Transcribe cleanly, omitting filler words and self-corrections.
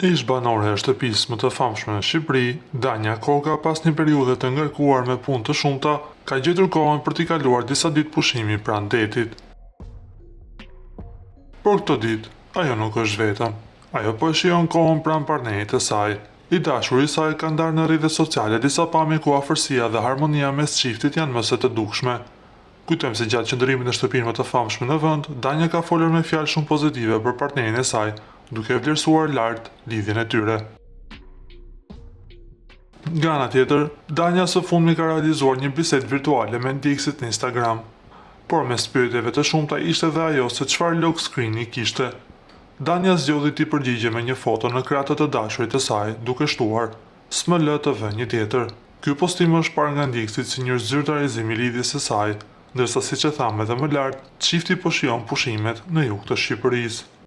Ish banore e shtëpisë më të famshme në Shqipëri, Danja Koka, pas një periudhe të ngarkuar me punë të shumta, ka gjetur kohën për t'i kaluar disa ditë pushimi pranë detit. Por këtë ditë, ajo nuk është vetëm. Ajo po e shijon kohën pranë partnerit të saj. I dashuri i saj ka ndarë në rrjetet sociale disa pamje ku afërsia dhe harmonia mes çiftit janë më së të dukshme. Kujtojmë se gjatë qëndrimit në shtëpinë më të famshme në vend, Danja ka folur me fjalë shumë pozitive për partnerin e saj, duke vlerësuar lart lidhjen e tyre. Nga ana tjetër, Danja së fundmi ka realizuar një bisedë virtuale me ndjekësit në Instagram, por mes pyetjeve të shumta ishte edhe ajo se çfarë lock screeni kishte. Danja zgjodhi t'i përgjigje me një foto në krahët të dashurit të saj, duke shtuar: "SML të vë një tjetër." Ky postim është parë nga ndjekësit si një zyrtarizim i lidhjes së saj, ndërsa siç e thamë edhe më lart, çifti po shijon pushimet në jug të Shqipërisë.